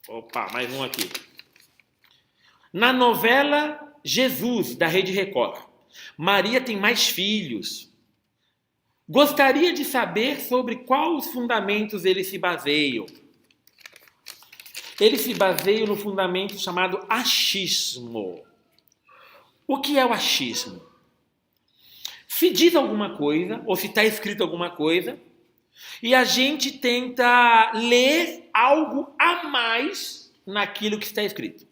Opa, mais um aqui. Na novela Jesus, da Rede Record, Maria tem mais filhos. Gostaria de saber sobre quais fundamentos eles se baseiam. Eles se baseiam no fundamento chamado achismo. O que é o achismo? Se diz alguma coisa, ou se está escrito alguma coisa, e a gente tenta ler algo a mais naquilo que está escrito.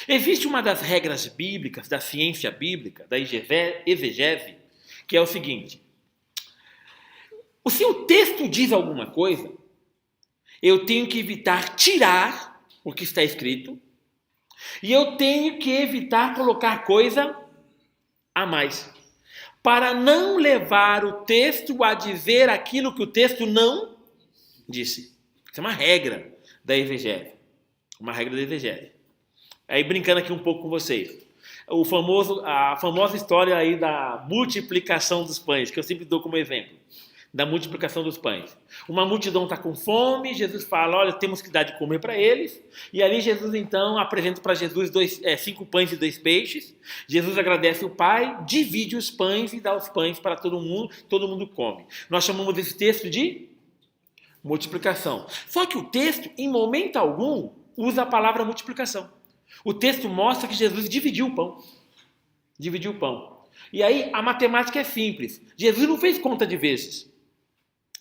Existe uma das regras bíblicas, da ciência bíblica, da exegese, que é o seguinte: se o texto diz alguma coisa, eu tenho que evitar tirar o que está escrito e eu tenho que evitar colocar coisa a mais, para não levar o texto a dizer aquilo que o texto não disse. Isso é uma regra da exegese. Uma regra da exegese. Aí brincando aqui um pouco com vocês. A famosa história aí da multiplicação dos pães, que eu sempre dou como exemplo. Da multiplicação dos pães. Uma multidão está com fome, Jesus fala, olha, temos que dar de comer para eles. E ali Jesus então apresenta para Jesus 5 pães e 2 peixes. Jesus agradece o Pai, divide os pães e dá os pães para todo mundo come. Nós chamamos esse texto de multiplicação. Só que o texto, em momento algum, usa a palavra multiplicação. O texto mostra que Jesus dividiu o pão. Dividiu o pão. E aí a matemática é simples. Jesus não fez conta de vezes.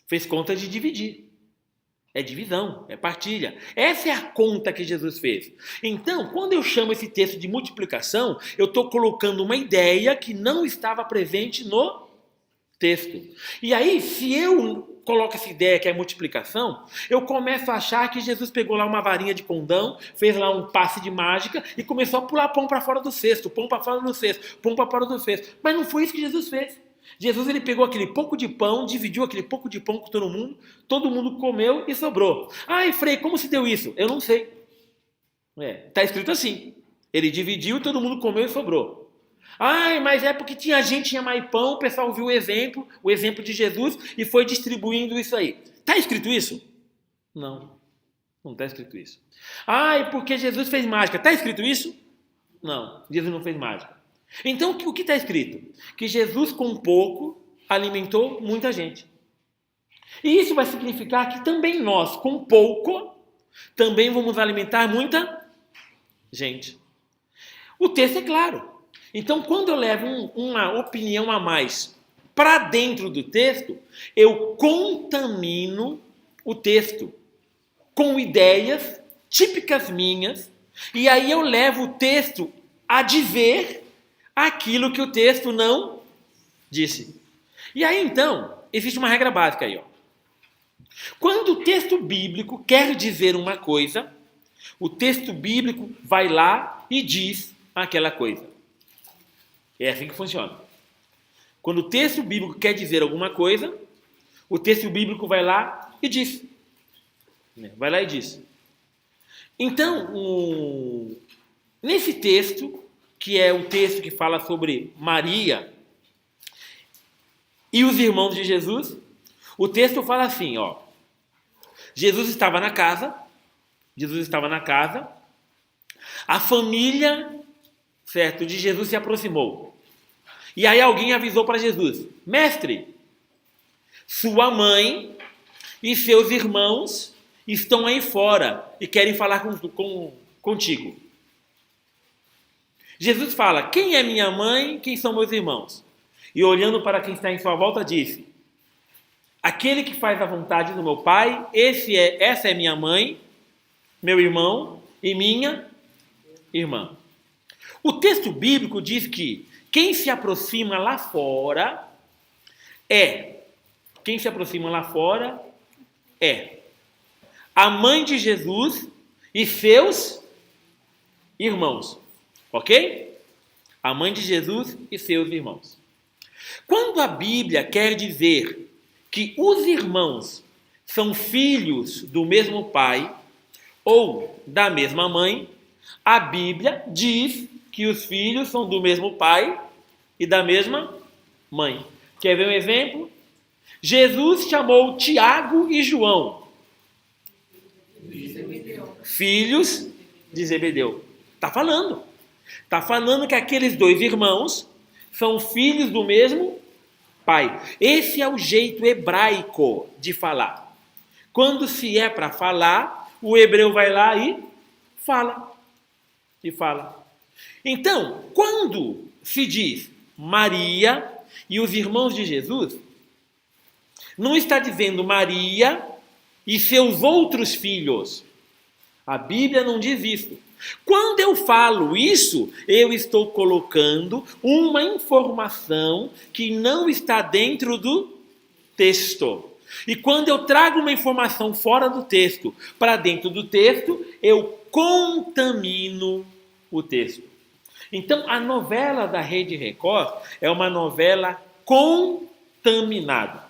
Fez conta de dividir. É divisão, é partilha. Essa é a conta que Jesus fez. Então, quando eu chamo esse texto de multiplicação, eu estou colocando uma ideia que não estava presente no texto. E aí, se eu coloco essa ideia que é multiplicação, eu começo a achar que Jesus pegou lá uma varinha de condão, fez lá um passe de mágica e começou a pular pão para fora do cesto, pão para fora do cesto, pão para fora do cesto. Mas não foi isso que Jesus fez. Jesus ele pegou aquele pouco de pão, dividiu aquele pouco de pão com todo mundo comeu e sobrou. Ai, Frei, como se deu isso? Eu não sei. Está escrito assim. Ele dividiu e todo mundo comeu e sobrou. Ai, mas é porque tinha mais pão, o pessoal viu o exemplo de Jesus e foi distribuindo isso aí. Está escrito isso? Não está escrito isso. Ai, porque Jesus fez mágica. Está escrito isso? Não, Jesus não fez mágica. Então, o que está escrito? Que Jesus, com pouco, alimentou muita gente. E isso vai significar que também nós, com pouco, também vamos alimentar muita gente. O texto é claro. Então, quando eu levo uma opinião a mais para dentro do texto, eu contamino o texto com ideias típicas minhas, e aí eu levo o texto a dizer aquilo que o texto não disse. E aí, então, existe uma regra básica aí. Quando o texto bíblico quer dizer uma coisa, o texto bíblico vai lá e diz aquela coisa. É assim que funciona. Quando o texto bíblico quer dizer alguma coisa, o texto bíblico vai lá e diz. Vai lá e diz. Então, nesse texto, que é um texto que fala sobre Maria e os irmãos de Jesus, o texto fala assim, Jesus estava na casa, a família, certo, de Jesus se aproximou. E aí alguém avisou para Jesus, mestre, sua mãe e seus irmãos estão aí fora e querem falar contigo. Jesus fala, quem é minha mãe, quem são meus irmãos? E olhando para quem está em sua volta, disse, aquele que faz a vontade do meu Pai, essa é minha mãe, meu irmão e minha irmã. O texto bíblico diz que quem se aproxima lá fora é a mãe de Jesus e seus irmãos. Ok? A mãe de Jesus e seus irmãos. Quando a Bíblia quer dizer que os irmãos são filhos do mesmo pai ou da mesma mãe, a Bíblia diz que os filhos são do mesmo pai e da mesma mãe. Quer ver um exemplo? Jesus chamou Tiago e João filhos de Zebedeu. Está falando. Está falando que aqueles dois irmãos são filhos do mesmo pai. Esse é o jeito hebraico de falar. Quando se é para falar, o hebreu vai lá e fala. E fala. Então, quando se diz Maria e os irmãos de Jesus, não está dizendo Maria e seus outros filhos. A Bíblia não diz isso. Quando eu falo isso, eu estou colocando uma informação que não está dentro do texto. E quando eu trago uma informação fora do texto para dentro do texto, eu contamino o texto. Então, a novela da Rede Record é uma novela contaminada.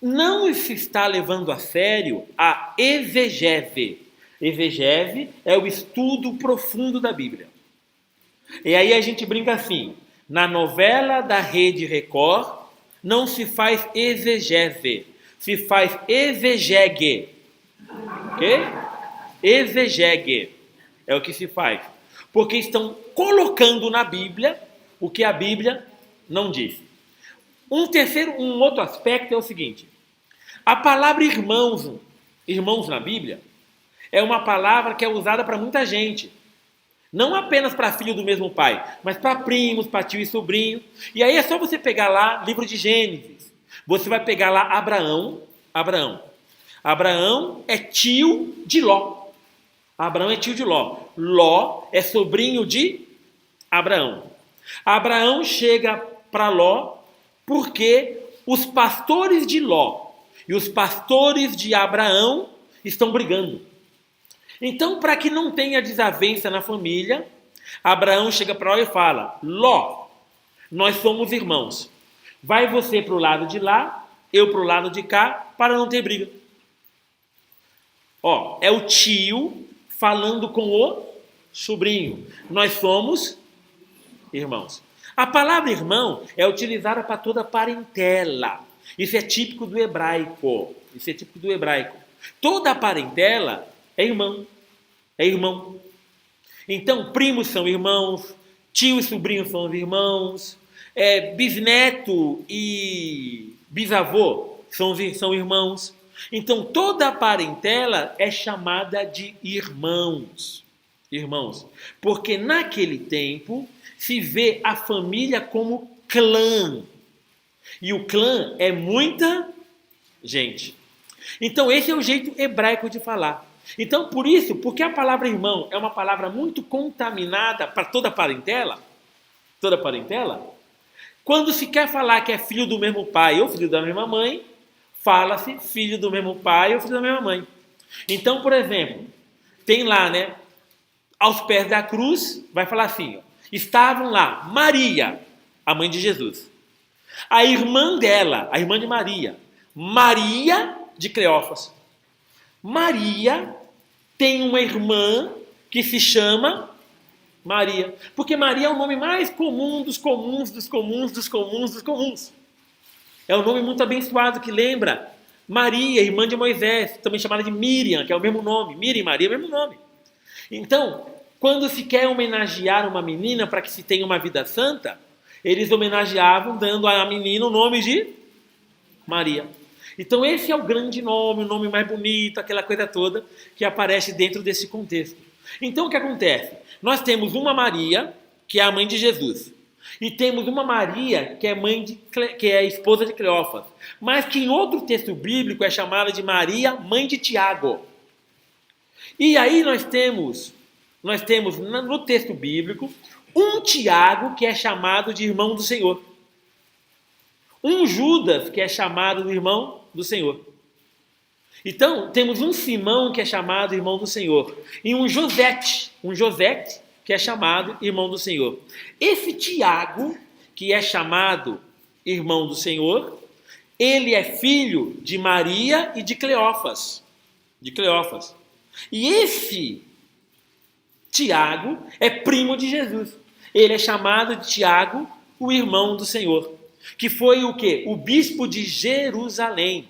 Não se está levando a sério a exegese. Exegese é o estudo profundo da Bíblia. E aí a gente brinca assim, na novela da Rede Record, não se faz exegese, se faz exegege. Ok? Exegege é o que se faz. Porque estão colocando na Bíblia o que a Bíblia não diz. Um outro aspecto é o seguinte. A palavra irmãos na Bíblia, é uma palavra que é usada para muita gente. Não apenas para filho do mesmo pai, mas para primos, para tio e sobrinho. E aí é só você pegar lá, livro de Gênesis. Você vai pegar lá Abraão. Abraão é tio de Ló. Abraão é tio de Ló. Ló é sobrinho de Abraão. Abraão chega para Ló porque os pastores de Ló e os pastores de Abraão estão brigando. Então, para que não tenha desavença na família, Abraão chega para Ló e fala: Ló, nós somos irmãos. Vai você para o lado de lá, eu para o lado de cá, para não ter briga. Ó, é o tio falando com o sobrinho. Nós somos irmãos. A palavra irmão é utilizada para toda parentela. Isso é típico do hebraico. Toda parentela é irmão. Então, primos são irmãos, tio e sobrinho são irmãos, bisneto e bisavô são irmãos. Então, toda parentela é chamada de irmãos. Porque naquele tempo se vê a família como clã. E o clã é muita gente. Então, esse é o jeito hebraico de falar. Então, porque a palavra irmão é uma palavra muito contaminada para toda parentela, quando se quer falar que é filho do mesmo pai ou filho da mesma mãe, fala-se filho do mesmo pai ou filho da mesma mãe. Então, por exemplo, tem lá, aos pés da cruz, vai falar assim, estavam lá Maria, a mãe de Jesus, a irmã dela, a irmã de Maria, Maria de Cleófas. Maria tem uma irmã que se chama Maria, porque Maria é o nome mais comum dos comuns. É um nome muito abençoado que lembra Maria, irmã de Moisés, também chamada de Miriam, que é o mesmo nome. Miriam e Maria é o mesmo nome. Então, quando se quer homenagear uma menina para que se tenha uma vida santa, eles homenageavam dando à menina o nome de Maria. Então esse é o grande nome, o nome mais bonito, aquela coisa toda que aparece dentro desse contexto. Então o que acontece? Nós temos uma Maria, que é a mãe de Jesus, e temos uma Maria, que é a esposa de Cleófas, mas que em outro texto bíblico é chamada de Maria, mãe de Tiago. E aí nós temos no texto bíblico um Tiago que é chamado de irmão do Senhor. Um Judas que é chamado de irmão do Senhor. Então, temos um Simão que é chamado irmão do Senhor. E um Josete que é chamado irmão do Senhor. Esse Tiago, que é chamado irmão do Senhor, ele é filho de Maria e de Cleófas. E esse Tiago é primo de Jesus. Ele é chamado de Tiago, o irmão do Senhor. Que foi o quê? O bispo de Jerusalém,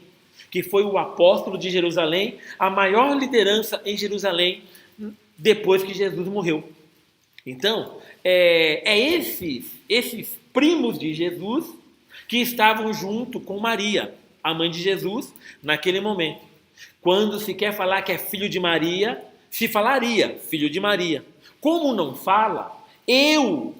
que foi o apóstolo de Jerusalém, a maior liderança em Jerusalém depois que Jesus morreu. Então, esses primos de Jesus que estavam junto com Maria, a mãe de Jesus, naquele momento. Quando se quer falar que é filho de Maria, se falaria filho de Maria. Como não fala, eu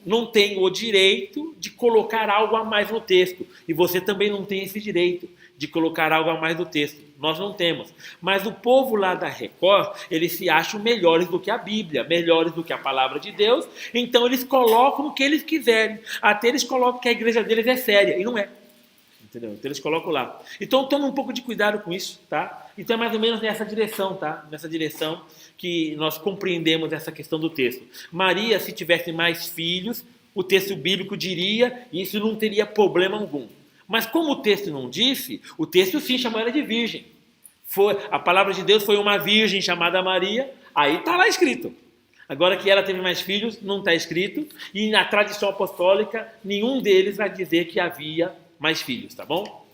não tenho o direito de colocar algo a mais no texto. E você também não tem esse direito de colocar algo a mais no texto. Nós não temos. Mas o povo lá da Record, eles se acham melhores do que a Bíblia, melhores do que a palavra de Deus. Então eles colocam o que eles quiserem. Até eles colocam que a igreja deles é séria. E não é. Entendeu? Então eles colocam lá. Então tome um pouco de cuidado com isso, tá? Então é mais ou menos nessa direção, tá? Nessa direção que nós compreendemos essa questão do texto. Maria, se tivesse mais filhos, o texto bíblico diria, e isso não teria problema algum. Mas como o texto não disse, o texto sim chamou ela de virgem. A palavra de Deus foi uma virgem chamada Maria, aí está lá escrito. Agora que ela teve mais filhos, não está escrito, e na tradição apostólica, nenhum deles vai dizer que havia mais filhos, tá bom?